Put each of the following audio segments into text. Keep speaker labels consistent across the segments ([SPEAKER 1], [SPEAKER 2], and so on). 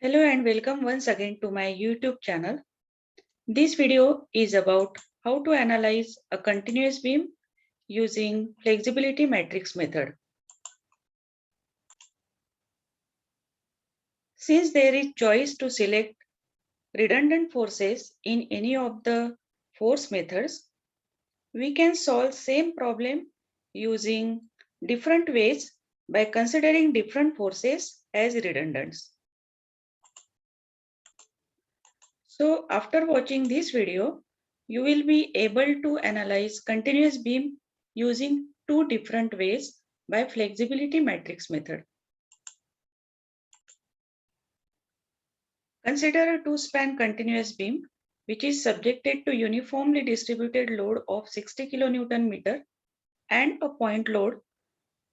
[SPEAKER 1] Hello and welcome once again to my YouTube channel. This video is about how to analyze a continuous beam using flexibility matrix method. Since there is choice to select redundant forces in any of the force methods, we can solve same problem using different ways by considering different forces as redundants. So after watching this video, you will be able to analyze continuous beam using two different ways by flexibility matrix method. Consider a two-span continuous beam which is subjected to uniformly distributed load of 60 kN meter and a point load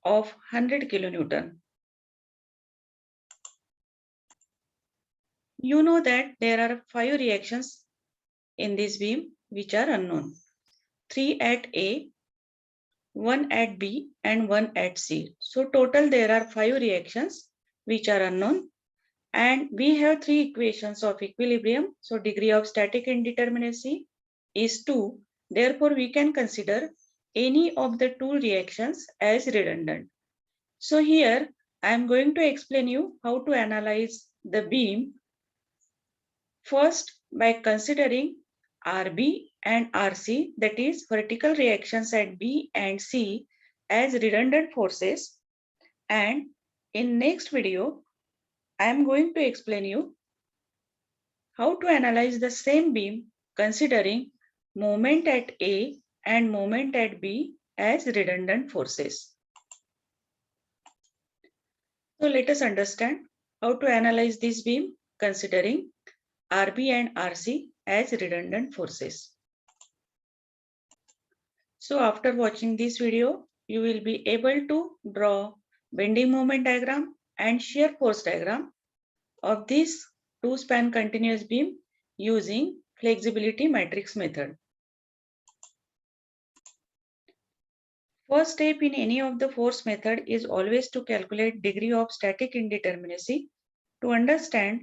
[SPEAKER 1] of 100 kN. You know that there are 5 reactions in this beam which are unknown. 3 at A, 1 at B and 1 at C. So total there are 5 reactions which are unknown, and we have 3 equations of equilibrium. So degree of static indeterminacy is 2. Therefore we can consider any of the 2 reactions as redundant. So here I am going to explain you how to analyze the beam. First, by considering RB and RC, that is vertical reactions at B and C, as redundant forces, and in next video I am going to explain you how to analyze the same beam considering moment at A and moment at B as redundant forces. So let us understand how to analyze this beam considering RB and RC as redundant forces. So after watching this video, you will be able to draw bending moment diagram and shear force diagram of this two-span continuous beam using flexibility matrix method. First step in any of the force method is always to calculate degree of static indeterminacy to understand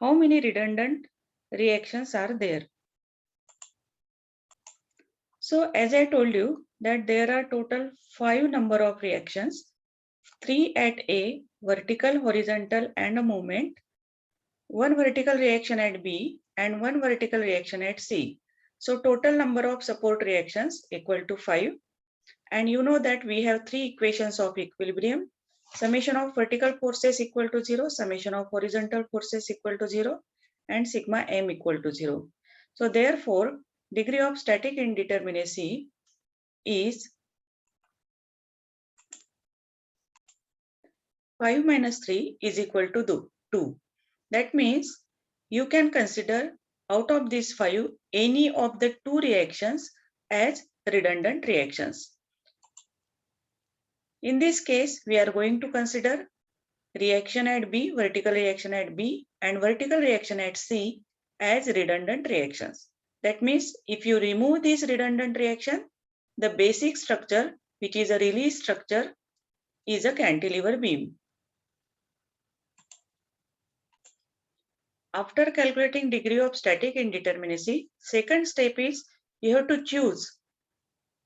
[SPEAKER 1] how many redundant reactions are there. So as I told you that there are total 5 number of reactions, 3 at A, vertical, horizontal and a moment, 1 vertical reaction at B and 1 vertical reaction at C. So total number of support reactions equal to 5. And you know that we have 3 equations of equilibrium. Summation of vertical forces equal to 0, summation of horizontal forces equal to 0 and sigma m equal to 0. So therefore, degree of static indeterminacy is 5 minus 3 is equal to 2. That means you can consider out of these 5 any of the 2 reactions as redundant reactions. In this case, we are going to consider reaction at B, vertical reaction at B and vertical reaction at C as redundant reactions. That means if you remove this redundant reaction, the basic structure, which is a release structure, is a cantilever beam. After calculating degree of static indeterminacy, second step is you have to choose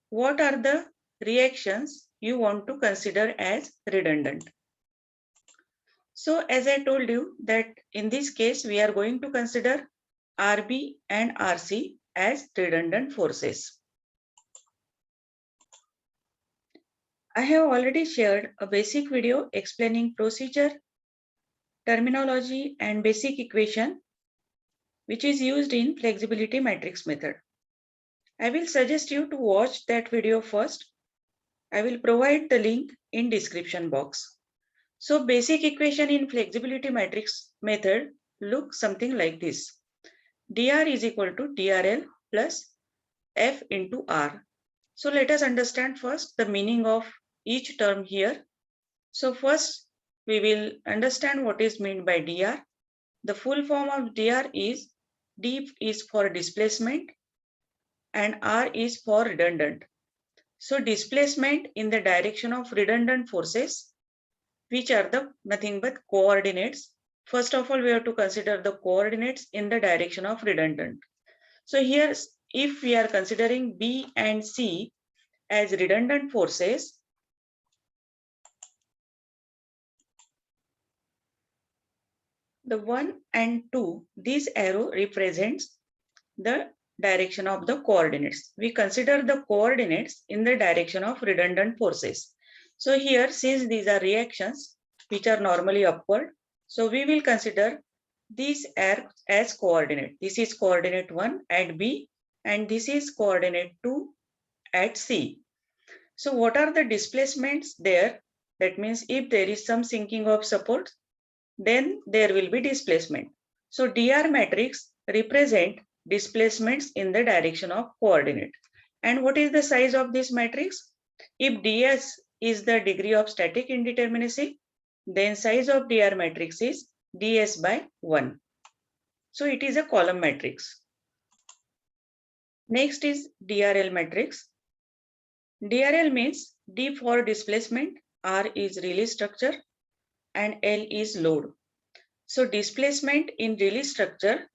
[SPEAKER 1] what are the reactions you want to consider as redundant. So as I told you that in this case, we are going to consider RB and RC as redundant forces. I have already shared a basic video explaining procedure, terminology and basic equation which is used in flexibility matrix method. I will suggest you to watch that video first. I will provide the link in description box. So basic equation in flexibility matrix method looks something like this. dr is equal to drl plus f into r. So let us understand first the meaning of each term here. So first we will understand what is meant by dr. The full form of dr is d is for displacement and r is for redundant. So displacement in the direction of redundant forces, which are the nothing but coordinates first of all, we have to consider the coordinates in the direction of redundant. So here, if we are considering B and C as redundant forces, the 1 and 2, this arrow represents the direction of the coordinates. We consider the coordinates in the direction of redundant forces. So here, since these are reactions which are normally upward, so we will consider these as coordinate. This is coordinate 1 at B and this is coordinate 2 at C. So what are the displacements there? That means if there is some sinking of support, then there will be displacement. So DR matrix represent displacements in the direction of coordinate. And what is the size of this matrix? If ds is the degree of static indeterminacy, then size of DR matrix is ds by 1. So it is a column matrix. Next is DRL matrix. DRL means D for displacement, R is release structure, and L is load. So displacement in release structure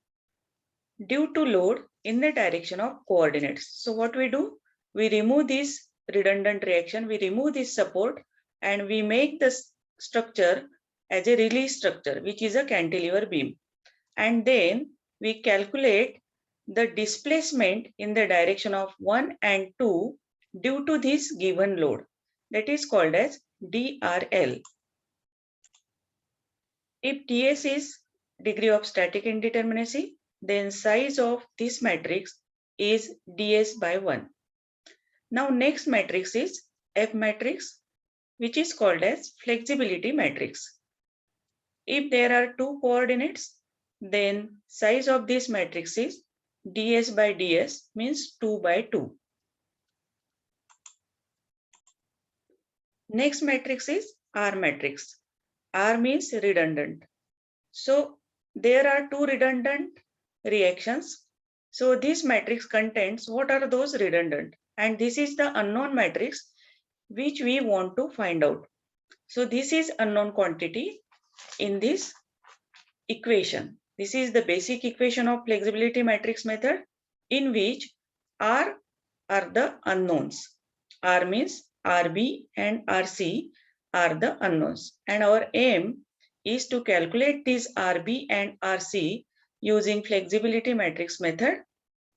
[SPEAKER 1] due to load in the direction of coordinates. So what we do? We remove this redundant reaction, we remove this support, and we make the structure as a release structure, which is a cantilever beam. And then we calculate the displacement in the direction of 1 and 2 due to this given load. That is called as DRL. If ds is degree of static indeterminacy, then size of this matrix is ds by 1. Now next matrix is F matrix, which is called as flexibility matrix. If there are two coordinates, then size of this matrix is ds by ds, means 2 by 2. Next matrix is R matrix. R means redundant. So there are two redundant reactions. So this matrix contains what are those redundant, and this is the unknown matrix which we want to find out. So this is unknown quantity in this equation. This is the basic equation of flexibility matrix method, in which R are the unknowns. R means RB and RC are the unknowns, and our aim is to calculate these RB and RC using flexibility matrix method,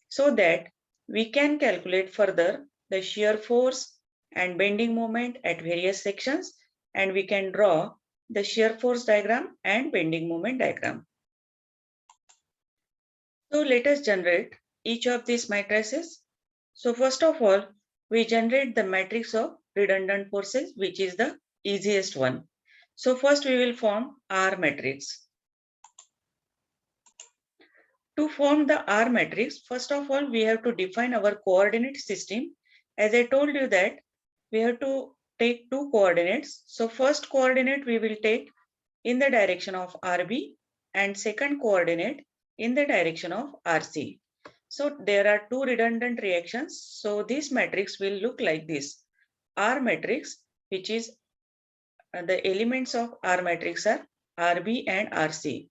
[SPEAKER 1] so that we can calculate further the shear force and bending moment at various sections, and we can draw the shear force diagram and bending moment diagram. So let us generate each of these matrices. So first of all, we generate the matrix of redundant forces, which is the easiest one. So first we will form R matrix. To form the R matrix, first of all, we have to define our coordinate system. As I told you that we have to take two coordinates. So first coordinate we will take in the direction of RB, and second coordinate in the direction of RC. So there are two redundant reactions. So this matrix will look like this. R matrix, which is the elements of R matrix are RB and RC.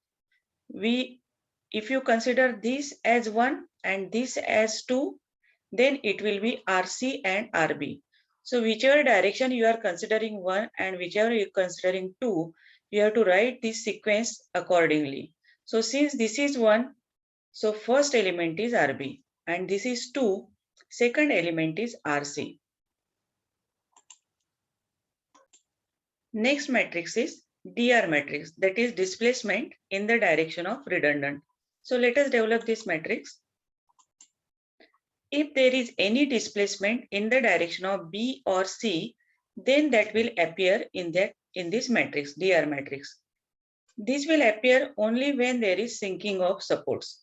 [SPEAKER 1] If you consider this as 1 and this as 2, then it will be RC and RB. So whichever direction you are considering 1 and whichever you are considering 2, you have to write this sequence accordingly. So since this is 1, so first element is RB, and this is 2, second element is RC. Next matrix is DR matrix, that is displacement in the direction of redundant. So let us develop this matrix. If there is any displacement in the direction of B or C, then that will appear in this matrix, DR matrix. This will appear only when there is sinking of supports.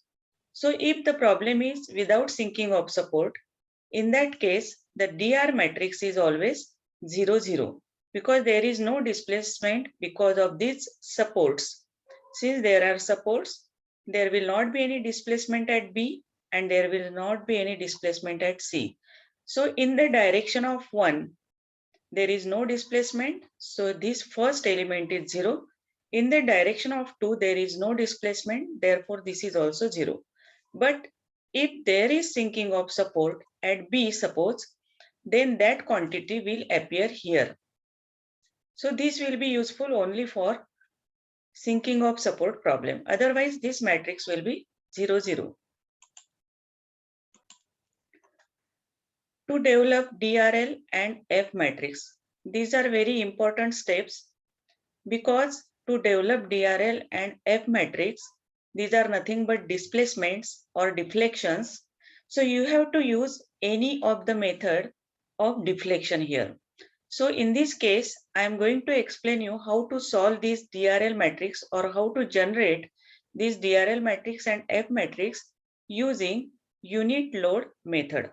[SPEAKER 1] So if the problem is without sinking of support, in that case, the DR matrix is always 0, 0, because there is no displacement because of these supports. Since there are supports, there will not be any displacement at B, and there will not be any displacement at C. So in the direction of 1, there is no displacement. So this first element is 0. In the direction of 2, there is no displacement, therefore this is also 0. But if there is sinking of support at B, suppose, then that quantity will appear here. So this will be useful only for sinking of support problem. Otherwise, this matrix will be 0, 0. To develop DRL and F matrix, these are very important steps, because to develop DRL and F matrix, these are nothing but displacements or deflections. So you have to use any of the method of deflection here. So in this case, I am going to explain you how to solve this DRL matrix or how to generate this DRL matrix and F matrix using unit load method.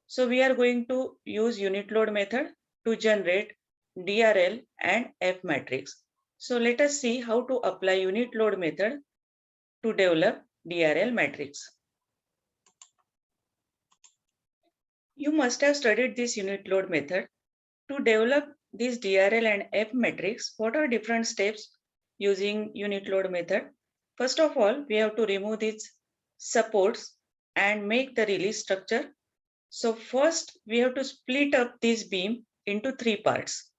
[SPEAKER 1] So we are going to use unit load method to generate DRL and F matrix. So let us see how to apply unit load method to develop DRL matrix. You must have studied this unit load method. To develop this DRL and F matrix, what are different steps using unit load method? First of all, we have to remove these supports and make the release structure. So first, we have to split up this beam into 3 parts.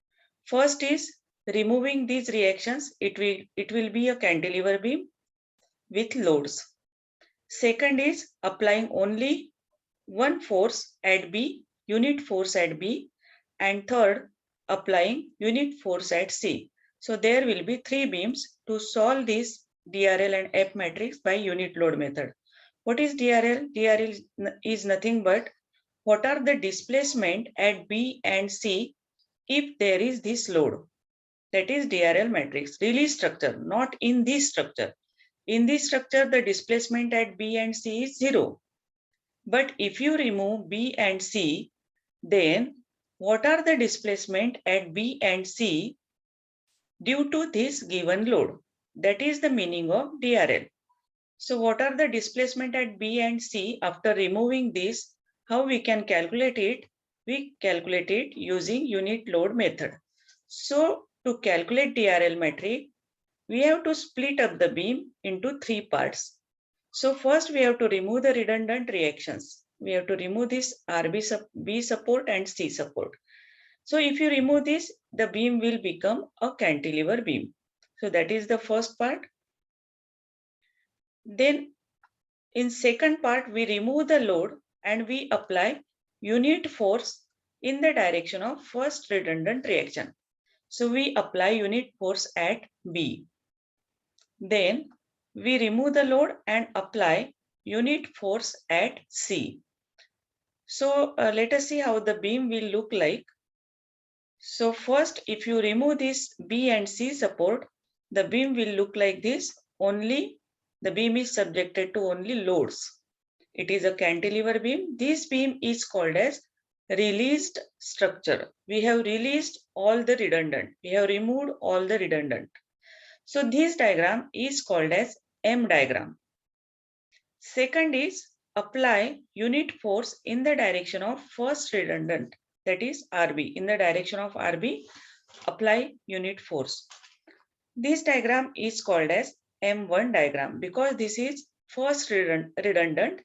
[SPEAKER 1] First is removing these reactions. It will be a cantilever beam with loads. Second is applying only one force at B, unit force at B, and third, applying unit force at C. So there will be 3 beams to solve this DRL and F matrix by unit load method. What is DRL? DRL is nothing but what are the displacement at B and C if there is this load. That is DRL matrix, release structure, not in this structure. In this structure, the displacement at B and C is 0. But if you remove B and C, then what are the displacement at B and C due to this given load? That is the meaning of DRL. So what are the displacement at B and C after removing this? How we can calculate it? We calculate it using unit load method. So to calculate DRL matrix, we have to split up the beam into 3 parts. So first we have to remove the redundant reactions. We have to remove this B support and C support. So if you remove this, the beam will become a cantilever beam. So that is the first part. Then in second part, we remove the load and we apply unit force in the direction of first redundant reaction. So we apply unit force at B. Then we remove the load and apply unit force at C. So let us see how the beam will look like. So first, if you remove this B and C support, the beam will look like this. Only the beam is subjected to only loads. It is a cantilever beam. This beam is called as released structure. We have released all the redundant. We have removed all the redundant. So this diagram is called as M diagram. Second is apply unit force in the direction of first redundant, that is RB. In the direction of RB, apply unit force. This diagram is called as M1 diagram because this is first redundant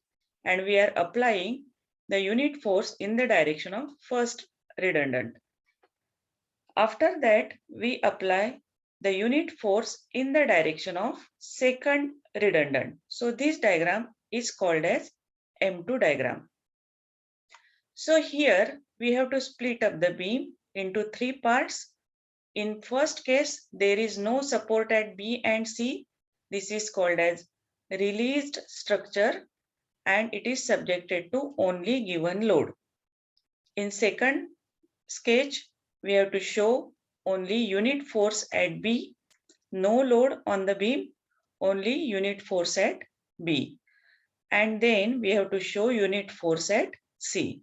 [SPEAKER 1] and we are applying the unit force in the direction of first redundant. After that, we apply the unit force in the direction of second redundant. So this diagram is called as M2 diagram. So here we have to split up the beam into 3 parts. In first case, there is no support at B and C. This is called as released structure and it is subjected to only given load. In second sketch, we have to show only unit force at B, no load on the beam, only unit force at B. And then we have to show unit force at C.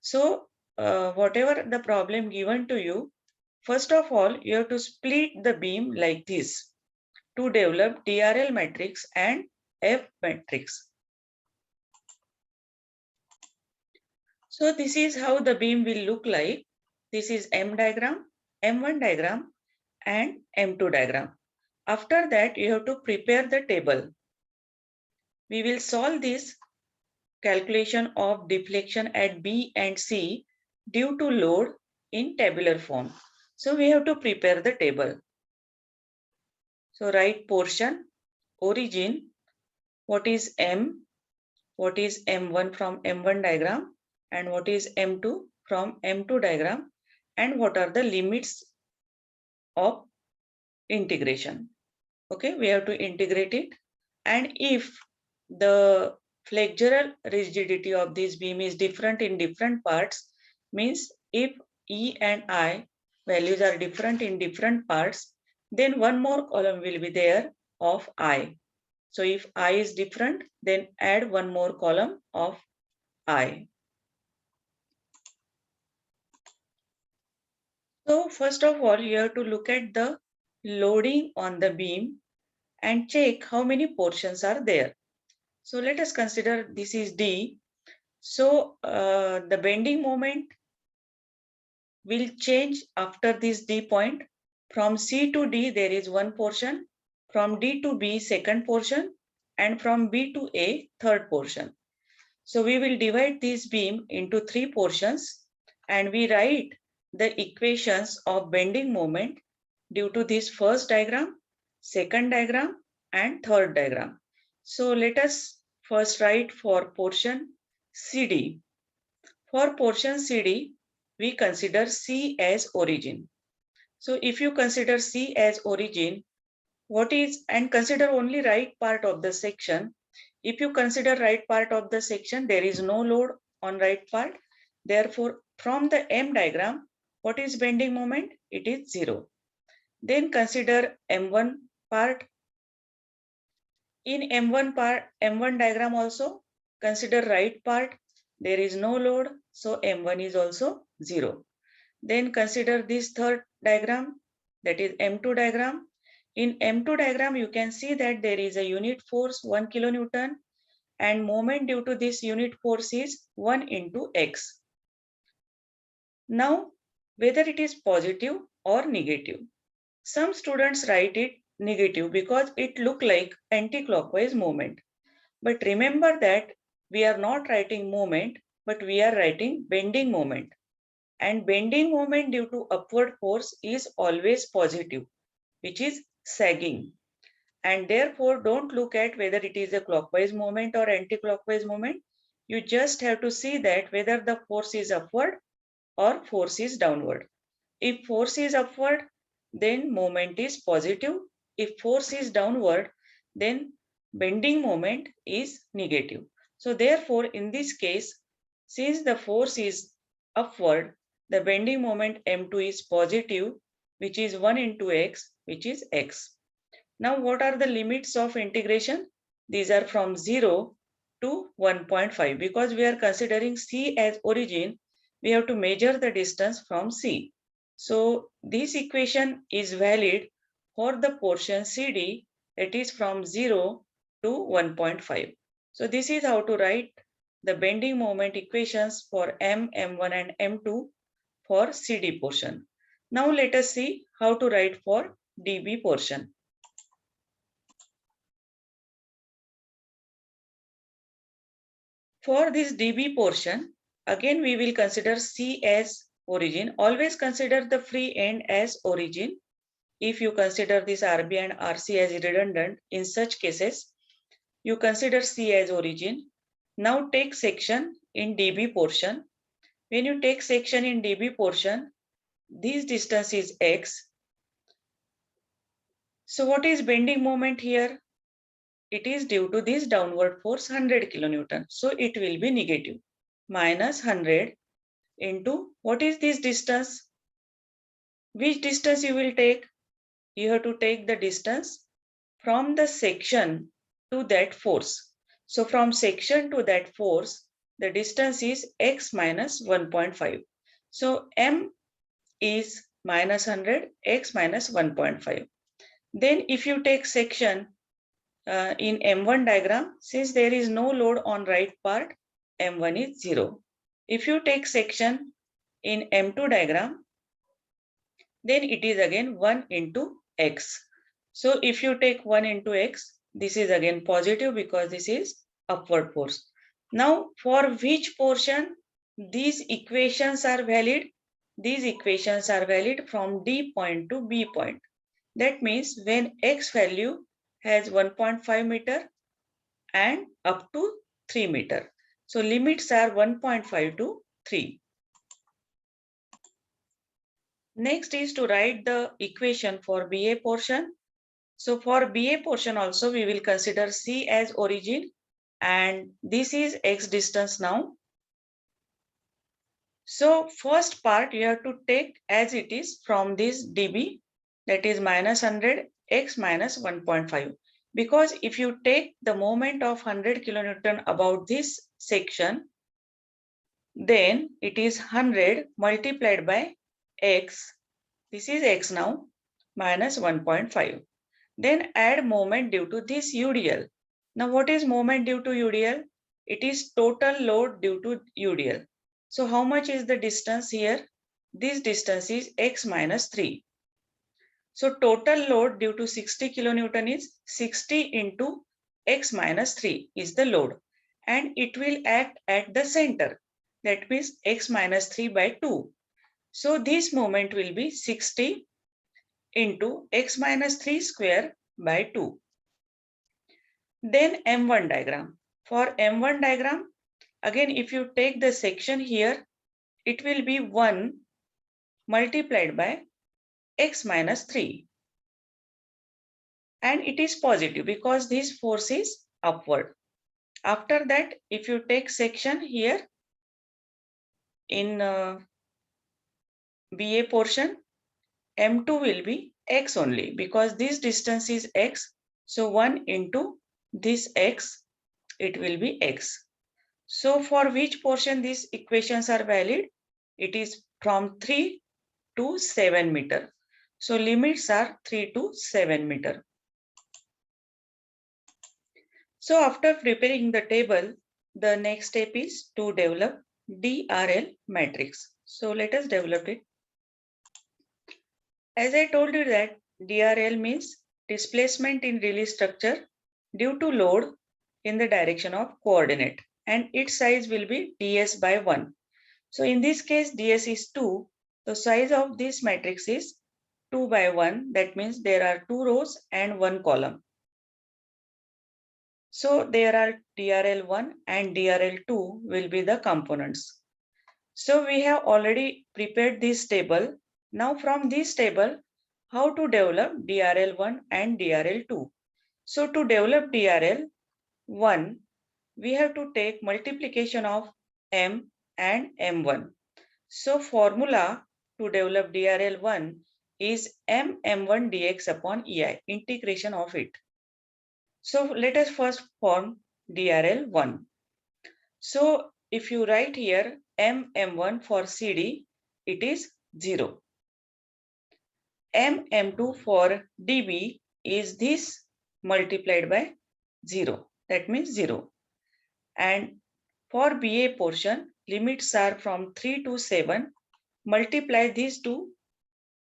[SPEAKER 1] So whatever the problem given to you, first of all, you have to split the beam like this to develop DRL matrix and F matrix. So this is how the beam will look like. This is M diagram, M1 diagram and M2 diagram. After that, you have to prepare the table. We will solve this calculation of deflection at B and C due to load in tabular form. So we have to prepare the table. So write portion, origin, what is M, what is M1 from M1 diagram, and what is M2 from M2 diagram, and what are the limits of integration. Okay, we have to integrate it. And if the flexural rigidity of this beam is different in different parts, means if E and I values are different in different parts, then one more column will be there of I. So if I is different, then add one more column of I. So first of all, you have to look at the loading on the beam and check how many portions are there. So let us consider this is D. So the bending moment will change after this D point. From C to D, there is one portion. From D to B, second portion. And from B to A, third portion. So we will divide this beam into three portions and we write the equations of bending moment due to this first diagram, second diagram, and third diagram. So let us first write for portion CD. For portion CD, we consider C as origin. So if you consider C as origin, what is, and consider only right part of the section. If you consider right part of the section, there is no load on right part. Therefore, from the M diagram, what is bending moment? It is 0. Then consider M1 part. In M1 diagram also, consider right part. There is no load, so M1 is also 0. Then consider this third diagram, that is M2 diagram. In M2 diagram, you can see that there is a unit force 1 kilonewton and moment due to this unit force is 1 into x. Now, whether it is positive or negative. Some students write it negative because it look like anti-clockwise movement. But remember that we are not writing moment, but we are writing bending moment. And bending moment due to upward force is always positive, which is sagging. And therefore, don't look at whether it is a clockwise movement or anti-clockwise movement. You just have to see that whether the force is upward or force is downward. If force is upward, then moment is positive. If force is downward, then bending moment is negative. So therefore, in this case, since the force is upward, the bending moment M2 is positive, which is 1 into x, which is x. Now, what are the limits of integration? These are from 0 to 1.5. Because we are considering C as origin, we have to measure the distance from C. So this equation is valid for the portion CD, that is from 0 to 1.5. So this is how to write the bending moment equations for M, M1 and M2 for CD portion. Now let us see how to write for DB portion. For this DB portion, again we will consider C as origin. Always consider the free end as origin. If you consider this RB and RC as redundant, in such cases, you consider C as origin. Now take section in DB portion. When you take section in DB portion, this distance is x. So what is bending moment here? It is due to this downward force 100 kilonewton. So it will be negative. Minus 100 into what is this distance? Which distance you will take? You have to take the distance from the section to that force. So from section to that force, the distance is x minus 1.5. So m is minus 100, x minus 1.5. Then if you take section in M1 diagram, since there is no load on right part, M1 is 0. If you take section in M2 diagram, then it is again 1 into x. So if you take 1 into x, this is again positive because this is upward force. Now for which portion these equations are valid? These equations are valid from D point to B point. That means when x value has 1.5 meter and up to 3 meter. So limits are 1.5 to 3. Next is to write the equation for BA portion. So for BA portion also we will consider C as origin and this is x distance now. So first part you have to take as it is from this dB, that is minus 100 x minus 1.5. Because if you take the moment of 100 kilonewton about this section, then it is 100 multiplied by x. This is x now minus 1.5. Then add moment due to this UDL. Now what is moment due to UDL? It is total load due to UDL. So how much is the distance here? This distance is x minus 3. So total load due to 60 kilonewton is 60 into x minus 3 is the load. And it will act at the center. That means x minus 3 by 2. So this moment will be 60 into x minus 3 square by 2. Then M1 diagram. For M1 diagram, again if you take the section here, it will be 1 multiplied by x minus 3. And it is positive because this force is upward. After that, if you take section here in BA portion, M2 will be x only because this distance is x. So 1 into this x, it will be x. So for which portion these equations are valid? It is from 3 to 7 meter. So limits are 3 to 7 meter. So after preparing the table, the next step is to develop DRL matrix. So let us develop it. As I told you that DRL means displacement in release structure due to load in the direction of coordinate, and its size will be ds by 1. So in this case ds is 2. The size of this matrix is 2 by 1. That means there are 2 rows and 1 column. So there are DRL1 and DRL2 will be the components. So we have already prepared this table. Now from this table, how to develop DRL1 and DRL2? So to develop DRL1, we have to take multiplication of M and M1. So formula to develop DRL1 is M1 dx upon EI, integration of it. So let us first form DRL1. So if you write here M1 for CD, it is 0. M2 for DB is this multiplied by 0. That means 0. And for BA portion, limits are from 3 to 7. Multiply these two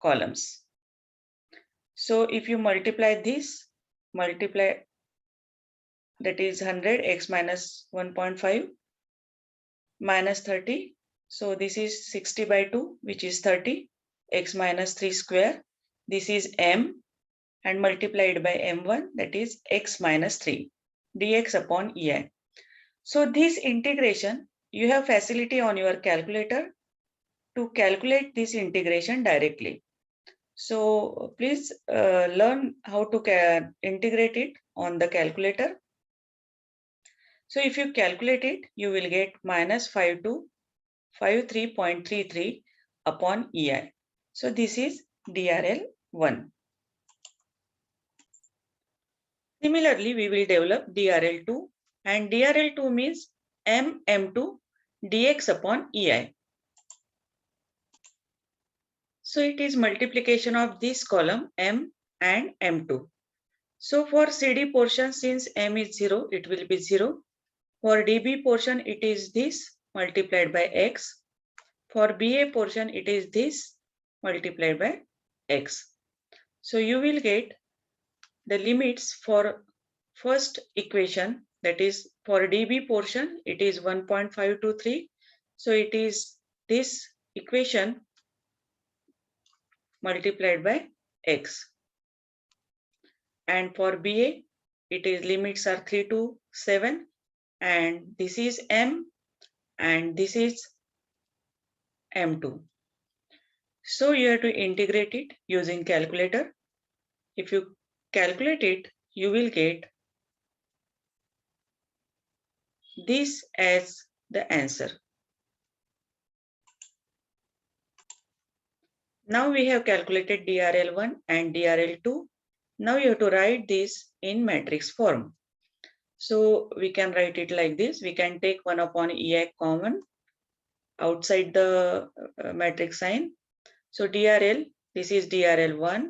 [SPEAKER 1] columns. So if you multiply this, that is 100 x minus 1.5 minus 30. So this is 60 by 2, which is 30, x minus 3 square. This is M and multiplied by M1, that is x minus 3 dx upon EI. So this integration, you have facility on your calculator to calculate this integration directly. So please learn how to integrate it on the calculator. So if you calculate it, you will get minus 5 to 53.33 upon EI. So this is DRL1. Similarly, we will develop DRL2, and DRL2 means M2 dx upon EI. So it is multiplication of this column M and M2. So for CD portion, since M is 0, it will be 0. For DB portion, it is this multiplied by X. For BA portion, it is this multiplied by X. So you will get the limits for first equation, that is for dB portion, it is 1.523. So it is this equation multiplied by x. And for BA, it is limits are 3 to 7, and this is M and this is M2. So you have to integrate it using calculator. If you calculate it, you will get this as the answer. Now we have calculated DRL1 and DRL2. Now you have to write this in matrix form. So we can write it like this. We can take 1 upon EI common outside the matrix sign. So DRL, this is DRL1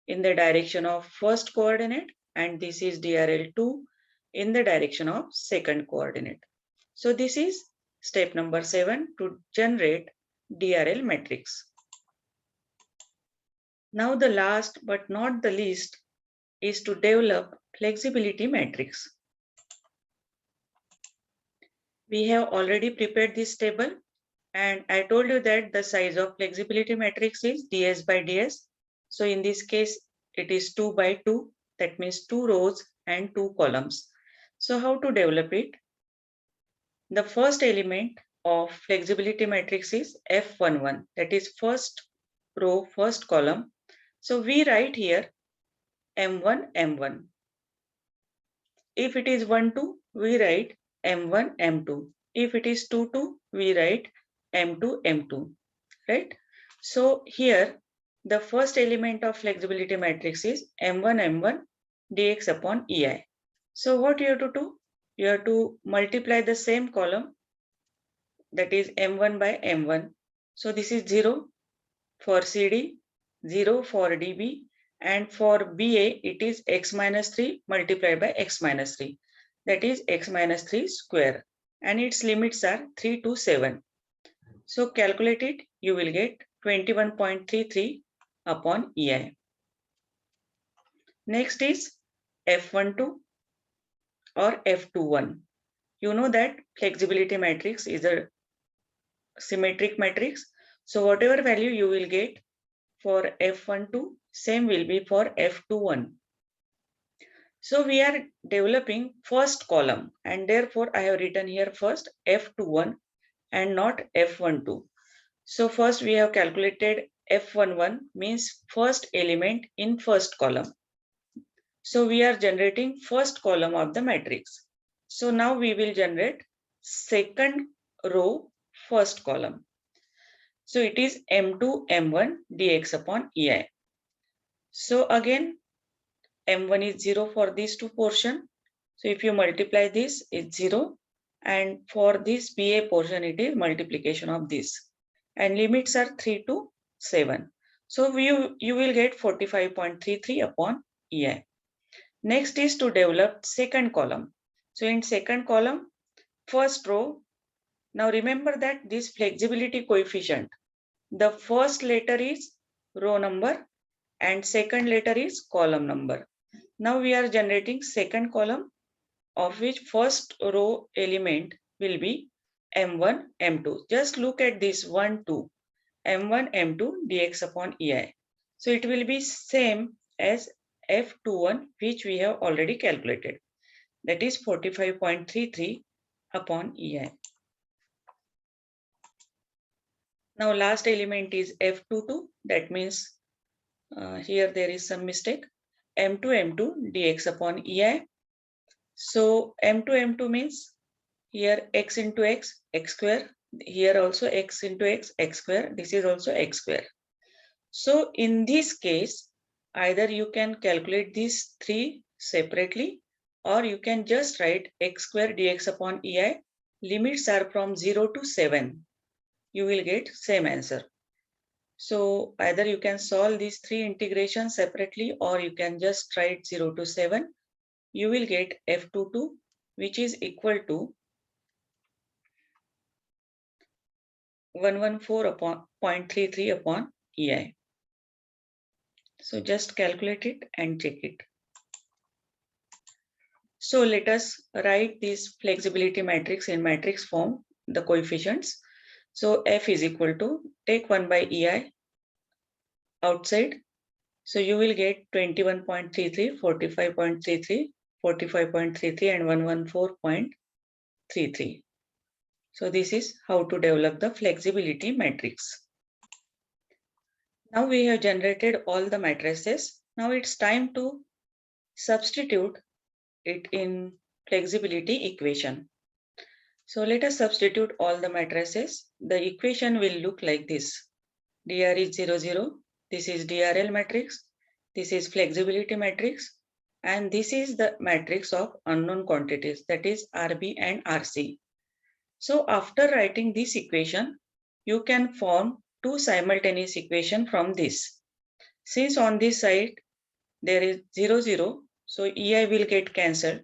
[SPEAKER 1] in the direction of first coordinate, and this is DRL2 in the direction of second coordinate. So this is step number 7 to generate DRL matrix. Now the last but not the least is to develop flexibility matrix. We have already prepared this table, and I told you that the size of flexibility matrix is ds by ds. So in this case, it is 2 by 2. That means 2 rows and 2 columns. So how to develop it? The first element of flexibility matrix is F11, that is first row, first column. So we write here M1, M1. If it is 1, 2, we write M1, M2. If it is 2, 2, we write M2, M2, right? So here, the first element of flexibility matrix is M1, M1 dx upon EI. So what you have to do? You have to multiply the same column, that is M1 by M1. So this is 0 for CD, 0 for DB, and for BA, it is x minus 3 multiplied by x minus 3. That is x minus 3 square. And its limits are 3 to 7. So calculate it, you will get 21.33 upon EI. Next is F12 or F21. You know that flexibility matrix is a symmetric matrix. So whatever value you will get for F12, same will be for F21. So we are developing first column, and therefore I have written here first F21 and not F12. So first we have calculated F11 means first element in first column. So we are generating first column of the matrix. So now we will generate second row, first column. So it is M2, M1 dx upon EI. So again, M1 is 0 for these two portion. So if you multiply this, it's 0. And for this BA portion, it is multiplication of this. And limits are 3 to 7. So you will get 45.33 upon EI. Next is to develop second column. So in second column, first row, now remember that this flexibility coefficient, the first letter is row number and second letter is column number. Now we are generating second column, of which first row element will be M1, M2. Just look at this 1, 2, M1, M2 dx upon EI. So it will be same as F21, which we have already calculated. That is 45.33 upon EI. Now last element is F22. That means here there is some mistake. M2, M2 dx upon EI. So M2, M2 means here x into x, x square. Here also x into x, x square. This is also x square. So in this case, either you can calculate these three separately, or you can just write x square dx upon EI. Limits are from 0 to 7. You will get same answer. So either you can solve these three integrations separately, or you can just write 0 to 7. You will get F22, which is equal to 114 upon 0.33 upon EI. So just calculate it and check it. So let us write this flexibility matrix in matrix form, the coefficients. So F is equal to, take 1 by EI outside. So you will get 21.33, 45.33, 45.33 and 114.33. So this is how to develop the flexibility matrix. Now we have generated all the matrices. Now it's time to substitute it in flexibility equation. So let us substitute all the matrices. The equation will look like this. dr is 0, 0. This is DRL matrix. This is flexibility matrix. And this is the matrix of unknown quantities, that is RB and RC. So after writing this equation, you can form two simultaneous equations from this. Since on this side there is 0, 0, so EI will get cancelled.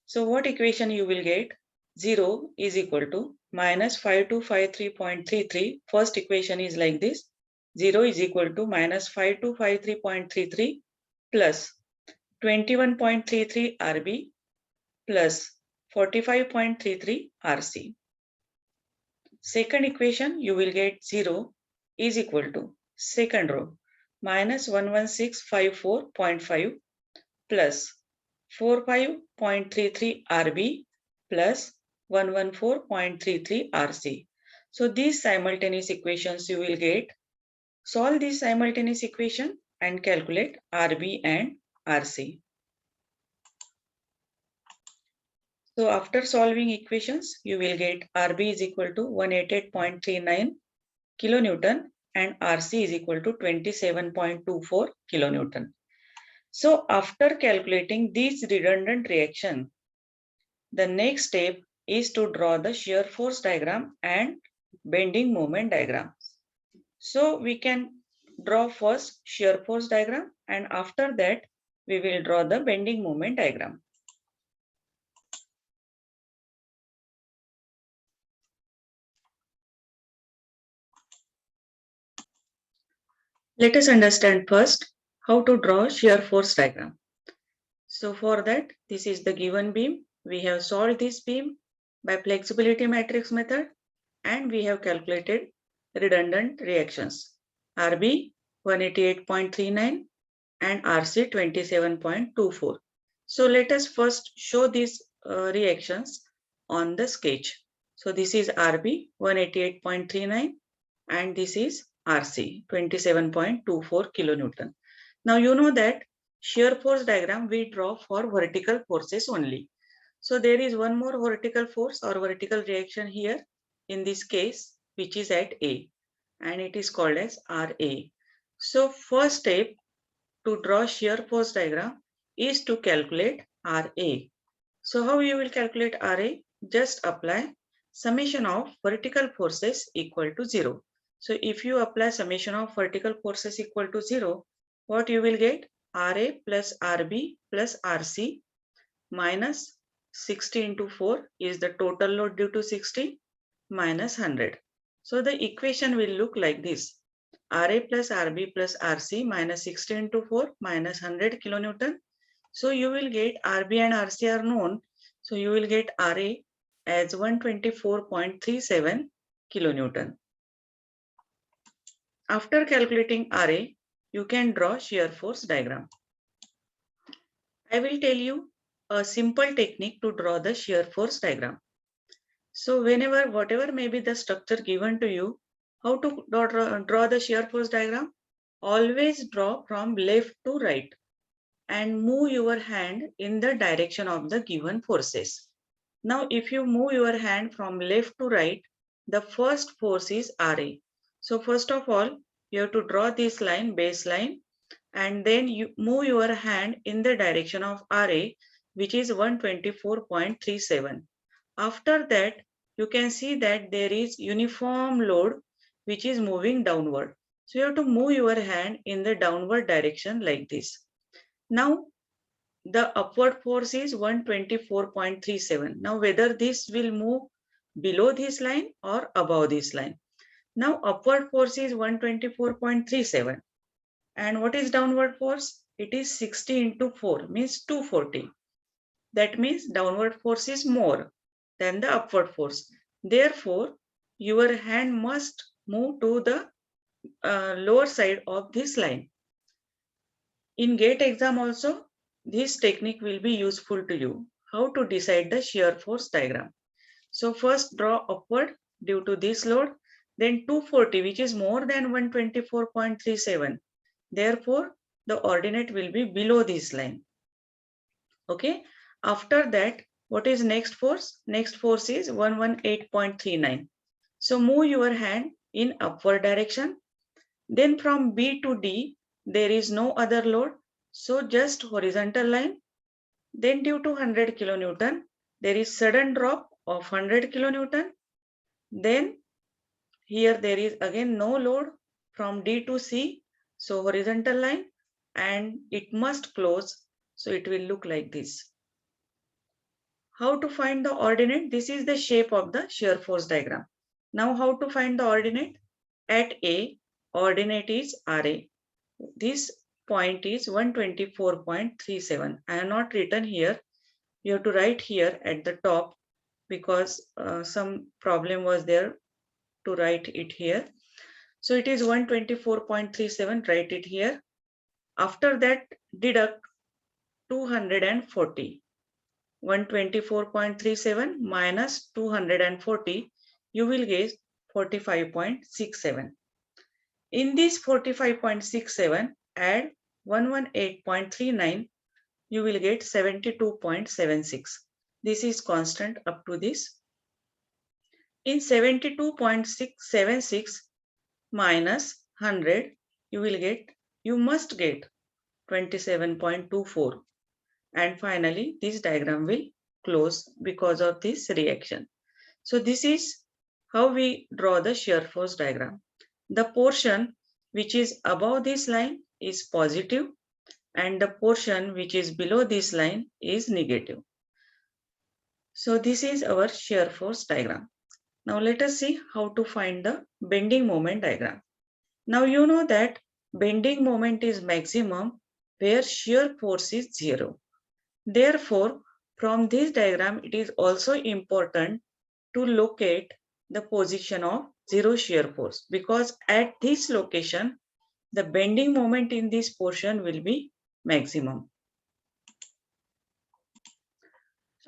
[SPEAKER 1] So what equation you will get? 0 is equal to minus 5253.33. First equation is like this. 0 is equal to minus 5253.33 plus 21.33 RB plus 45.33 RC. Second equation, you will get 0 is equal to second row minus 11654.5 plus 45.33 RB plus 114.33 RC. So these simultaneous equations you will get. Solve this simultaneous equation and calculate RB and RC. So after solving equations, you will get RB is equal to 188.39 kilonewton and RC is equal to 27.24 kilonewton. So after calculating these redundant reaction, the next step is to draw the shear force diagram and bending moment diagram. So we can draw first shear force diagram and after that we will draw the bending moment diagram. Let us understand first how to draw shear force diagram. So for that, this is the given beam. We have solved this beam by flexibility matrix method and we have calculated redundant reactions. RB 188.39 and RC 27.24. So let us first show these reactions on the sketch. So this is RB 188.39 and this is RC 27.24 kilonewton. Now you know that shear force diagram we draw for vertical forces only. So there is one more vertical force or vertical reaction here in this case, which is at A and it is called as RA. So first step to draw shear force diagram is to calculate RA. So how you will calculate RA? Just apply summation of vertical forces equal to 0. So if you apply summation of vertical forces equal to 0, what you will get? RA plus RB plus RC minus 60 into 4 is the total load due to 60 minus 100. So the equation will look like this. RA plus RB plus RC minus 60 into 4 minus 100 kilonewton. So you will get RB and RC are known. So you will get RA as 124.37 kilonewton. After calculating RA, you can draw shear force diagram. I will tell you a simple technique to draw the shear force diagram. So whenever, whatever may be the structure given to you, how to draw the shear force diagram? Always draw from left to right and move your hand in the direction of the given forces. Now, if you move your hand from left to right, the first force is RA. So first of all, you have to draw this line, baseline, and then you move your hand in the direction of RA, which is 124.37. After that, you can see that there is uniform load which is moving downward. So you have to move your hand in the downward direction like this. Now, the upward force is 124.37. Now, whether this will move below this line or above this line. Now, upward force is 124.37. And what is downward force? It is 60 into 4, means 240. That means downward force is more than the upward force. Therefore, your hand must move to the lower side of this line. In GATE exam also, this technique will be useful to you. How to decide the shear force diagram. So first draw upward due to this load, then 240, which is more than 124.37. Therefore, the ordinate will be below this line. Okay. After that, what is next force? Next force is 118.39. So move your hand in upward direction. Then from B to D, there is no other load. So just horizontal line. Then due to 100 kilonewton, there is sudden drop of 100 kilonewton. Then here there is again no load from D to C. So horizontal line, and it must close. So it will look like this. How to find the ordinate? This is the shape of the shear force diagram. Now how to find the ordinate? At A, ordinate is RA. This point is 124.37. I have not written here. You have to write here at the top because some problem was there to write it here. So it is 124.37. Write it here. After that, deduct 240. 124.37 minus 240, you will get 45.67. In this 45.67, add 118.39, you will get 72.76. This is constant up to this. In 72.676 minus 100, you must get 27.24. And finally, this diagram will close because of this reaction. So this is how we draw the shear force diagram. The portion which is above this line is positive and the portion which is below this line is negative. So this is our shear force diagram. Now let us see how to find the bending moment diagram. Now you know that bending moment is maximum where shear force is 0. Therefore, from this diagram, it is also important to locate the position of zero shear force because at this location, the bending moment in this portion will be maximum.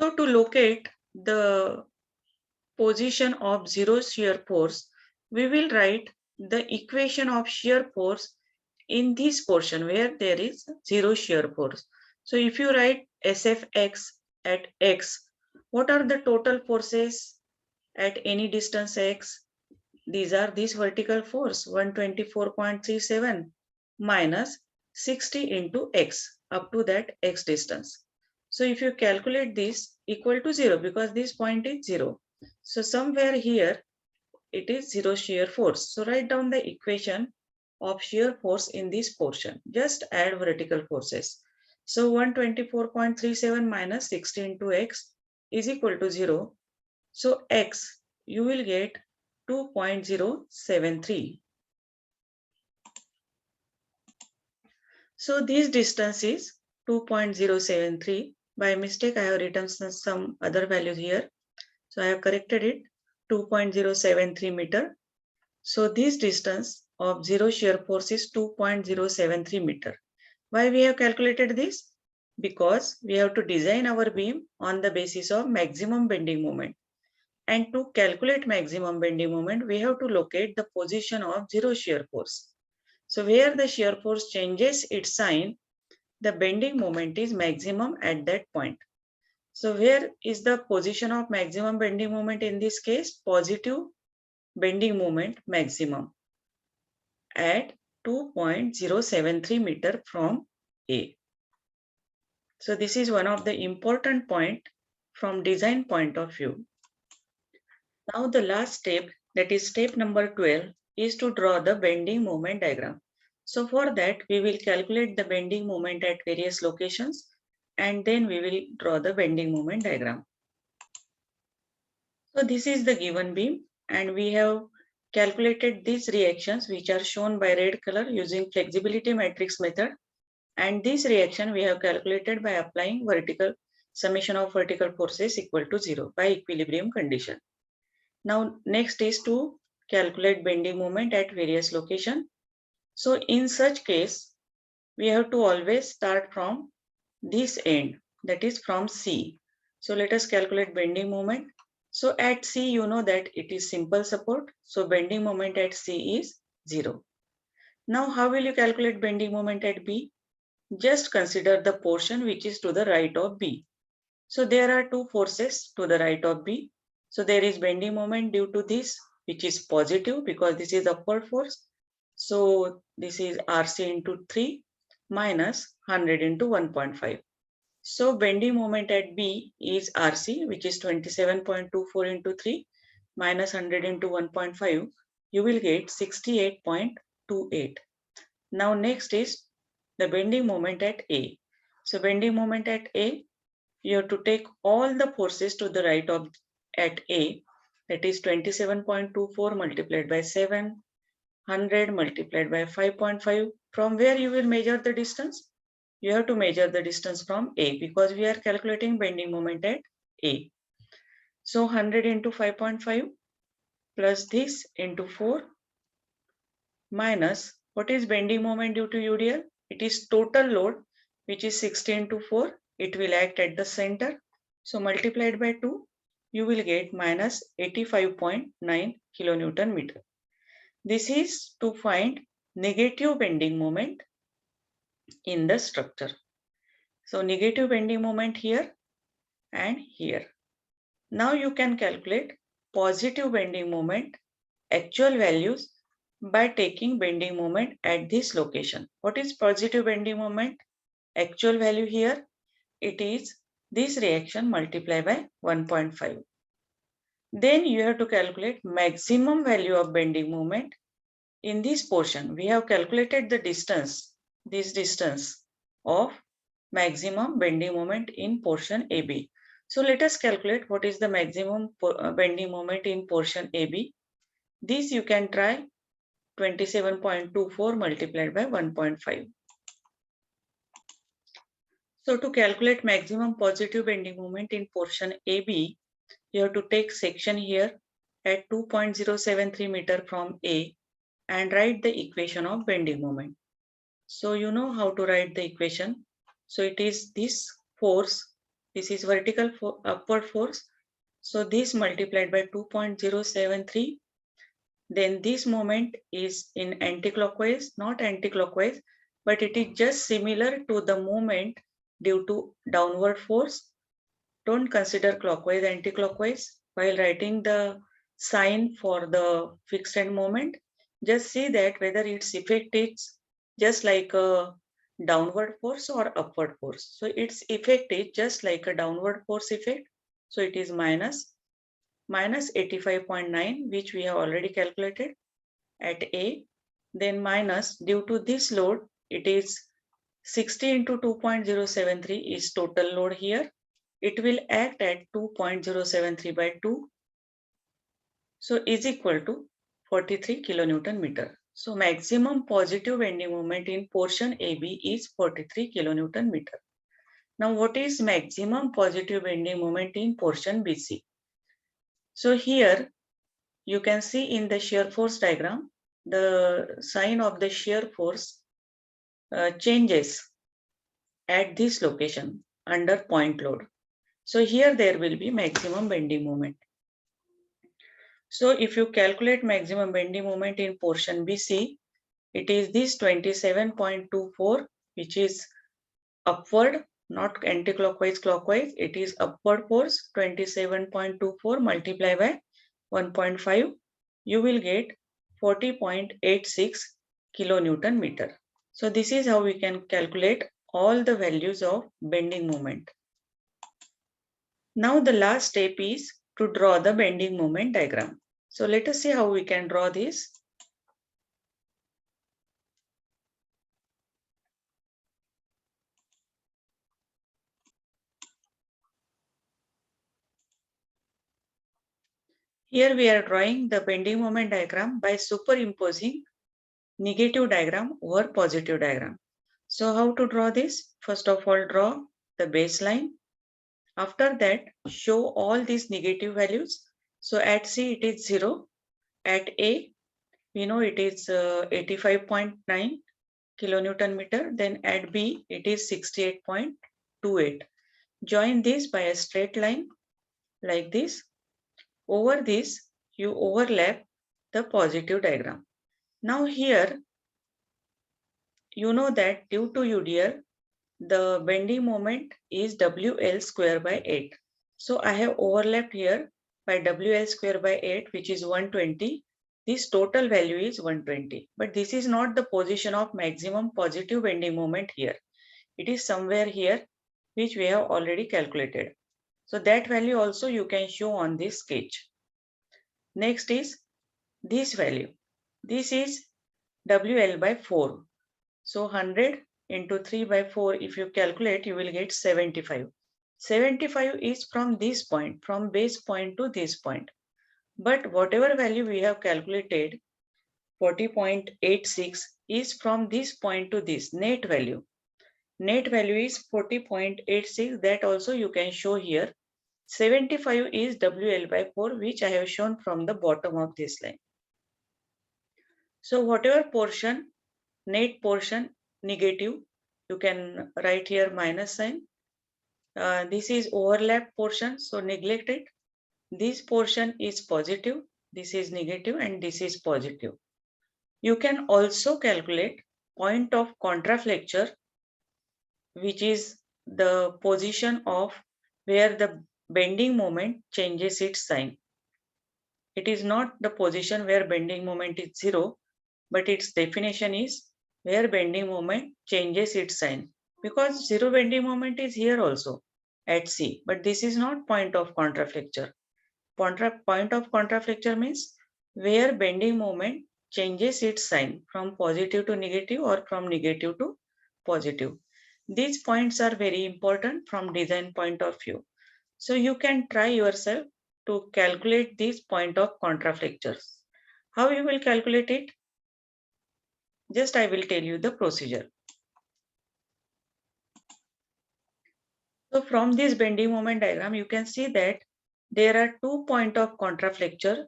[SPEAKER 1] So to locate the position of zero shear force, we will write the equation of shear force in this portion where there is zero shear force. So if you write SFX at X, what are the total forces at any distance X? These are this vertical force 124.37 minus 60 into X up to that X distance. So if you calculate this equal to 0 because this point is 0. So somewhere here it is zero shear force. So write down the equation of shear force in this portion. Just add vertical forces. So 124.37 minus 60 into X is equal to 0. So X, you will get 2.073. So this distance is 2.073. By mistake, I have written some other values here. So I have corrected it, 2.073 meter. So this distance of zero shear force is 2.073 meter. Why we have calculated this? Because we have to design our beam on the basis of maximum bending moment. And to calculate maximum bending moment, we have to locate the position of zero shear force. So where the shear force changes its sign, the bending moment is maximum at that point. So where is the position of maximum bending moment in this case? Positive bending moment maximum at 2.073 meter from A. So this is one of the important point from design point of view. Now the last step, that is step number 12, is to draw the bending moment diagram. So for that, we will calculate the bending moment at various locations and then we will draw the bending moment diagram. So this is the given beam and we have calculated these reactions which are shown by red color using flexibility matrix method. And this reaction we have calculated by applying vertical summation of vertical forces equal to 0 by equilibrium condition. Now next is to calculate bending moment at various location. So in such case, we have to always start from this end, that is from C. So let us calculate bending moment. So at C, you know that it is simple support. So bending moment at C is 0. Now how will you calculate bending moment at B? Just consider the portion which is to the right of B. So there are two forces to the right of B. So there is bending moment due to this, which is positive because this is upward force. So this is RC into 3 minus 100 into 1.5. So bending moment at B is RC, which is 27.24 into 3 minus 100 into 1.5. You will get 68.28. Now next is the bending moment at A. So bending moment at A, you have to take all the forces to the right of at A, that is 27.24 multiplied by 7, 100 multiplied by 5.5. From where you will measure the distance? You have to measure the distance from A because we are calculating bending moment at A. So 100 into 5.5 plus this into 4 minus what is bending moment due to UDL? It is total load, which is 60 into 4. It will act at the center. So multiplied by 2, you will get minus 85.9 kilonewton meter. This is to find negative bending moment in the structure. So negative bending moment here and here. Now you can calculate positive bending moment, actual values by taking bending moment at this location. What is positive bending moment? Actual value here, it is this reaction multiplied by 1.5. Then you have to calculate maximum value of bending moment. In this portion, we have calculated the distance, this distance of maximum bending moment in portion AB. So let us calculate what is the maximum bending moment in portion AB. This you can try 27.24 multiplied by 1.5. So to calculate maximum positive bending moment in portion AB, you have to take section here at 2.073 meter from A and write the equation of bending moment. So you know how to write the equation. So it is this force, this is vertical upward force. So this multiplied by 2.073. Then this moment is in anticlockwise, not anticlockwise, but it is just similar to the moment due to downward force. Don't consider clockwise, anticlockwise while writing the sign for the fixed end moment. Just see that whether its effect is just like a downward force or upward force. So its effect is just like a downward force effect. So it is minus 85.9, which we have already calculated at A. Then minus due to this load, it is 60 into 2.073 is total load here. It will act at 2.073 by 2. So is equal to 43 kilonewton meter. So maximum positive bending moment in portion AB is 43 kilonewton meter. Now what is maximum positive bending moment in portion BC? So here you can see in the shear force diagram, the sign of the shear force changes at this location under point load. So here there will be maximum bending moment. So if you calculate maximum bending moment in portion BC, it is this 27.24, which is upward, not anti-clockwise, clockwise. It is upward force 27.24 multiplied by 1.5. You will get 40.86 kilonewton meter. So this is how we can calculate all the values of bending moment. Now the last step is to draw the bending moment diagram. So let us see how we can draw this. Here we are drawing the bending moment diagram by superimposing negative diagram over positive diagram. So how to draw this? First of all, draw the baseline. After that, show all these negative values. So at C it is 0. At A, we know it is 85.9 kilonewton meter. Then at B, it is 68.28. Join this by a straight line like this. Over this, you overlap the positive diagram. Now here, you know that due to UDL, the bending moment is WL square by 8. So I have overlapped here by WL square by 8, which is 120. This total value is 120. But this is not the position of maximum positive bending moment here. It is somewhere here, which we have already calculated. So that value also you can show on this sketch. Next is this value. This is WL by 4. So 100 into 3 by 4, if you calculate, you will get 75. 75 is from this point, from base point to this point. But whatever value we have calculated, 40.86 is from this point to this net value. Net value is 40.86. That also you can show here. 75 is WL by 4, which I have shown from the bottom of this line. So whatever portion, net portion negative, you can write here minus sign. This is overlap portion, so neglect it. This portion is positive, this is negative, and this is positive. You can also calculate point of contraflexure, which is the position of where the bending moment changes its sign. It is not the position where bending moment is 0, but its definition is where bending moment changes its sign. Because 0 bending moment is here also at C, but this is not point of contraflexure. Point of contraflexure means where bending moment changes its sign from positive to negative or from negative to positive. These points are very important from design point of view. So you can try yourself to calculate this point of contraflexures. How you will calculate it? Just I will tell you the procedure. So from this bending moment diagram, you can see that there are 2 points of contraflexure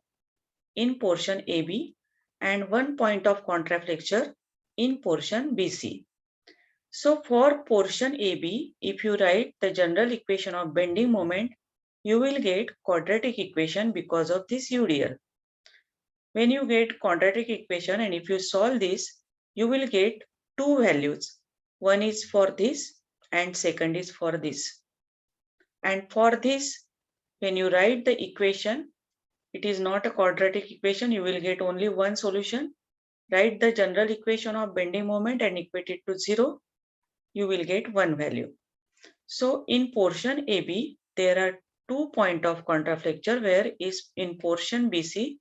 [SPEAKER 1] in portion AB and 1 point of contraflexure in portion BC. So for portion AB, if you write the general equation of bending moment, you will get quadratic equation because of this UDL. When you get quadratic equation and if you solve this, you will get two values. One is for this and second is for this. And for this, when you write the equation, it is not a quadratic equation. You will get only one solution. Write the general equation of bending moment and equate it to 0. You will get one value. So in portion AB, there are 2 points of contraflexure, where is in portion BC,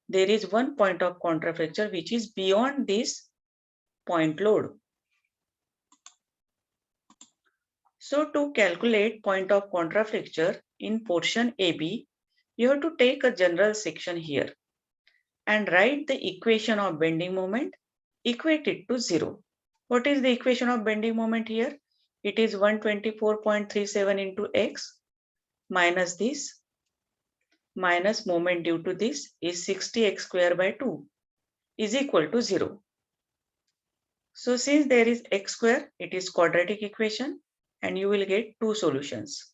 [SPEAKER 1] there is 1 point of contraflexure which is beyond this point load. So to calculate point of contraflexure in portion AB, you have to take a general section here and write the equation of bending moment, equate it to 0. What is the equation of bending moment here? It is 124.37 into x minus this minus moment due to this is 60x square by 2 is equal to 0. So since there is x square, it is quadratic equation and you will get two solutions,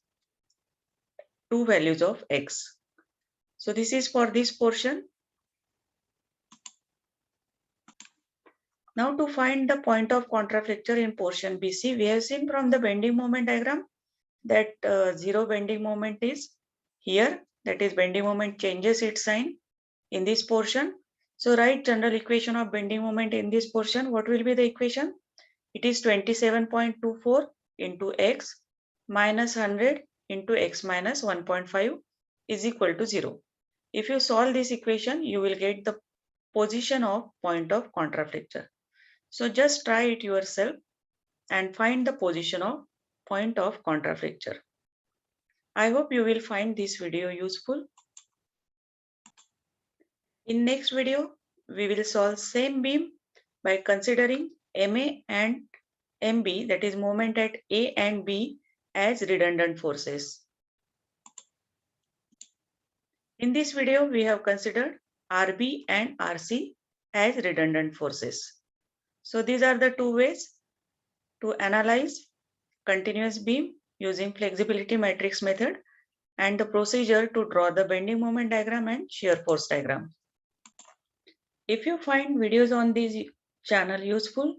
[SPEAKER 1] two values of x. So this is for this portion. Now to find the point of contraflexure in portion BC, we have seen from the bending moment diagram that 0 bending moment is here, that is bending moment changes its sign in this portion. So write general equation of bending moment in this portion. What will be the equation? It is 27.24 into x minus 100 into x minus 1.5 is equal to 0. If you solve this equation, you will get the position of point of contraflexure. So just try it yourself and find the position of point of contraflexure. I hope you will find this video useful. In next video, we will solve same beam by considering MA and MB, that is moment at A and B, as redundant forces. In this video, we have considered RB and RC as redundant forces. So these are the two ways to analyze continuous beam using flexibility matrix method and the procedure to draw the bending moment diagram and shear force diagram. If you find videos on this channel useful,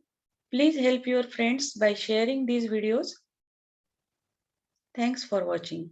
[SPEAKER 1] please help your friends by sharing these videos. Thanks for watching.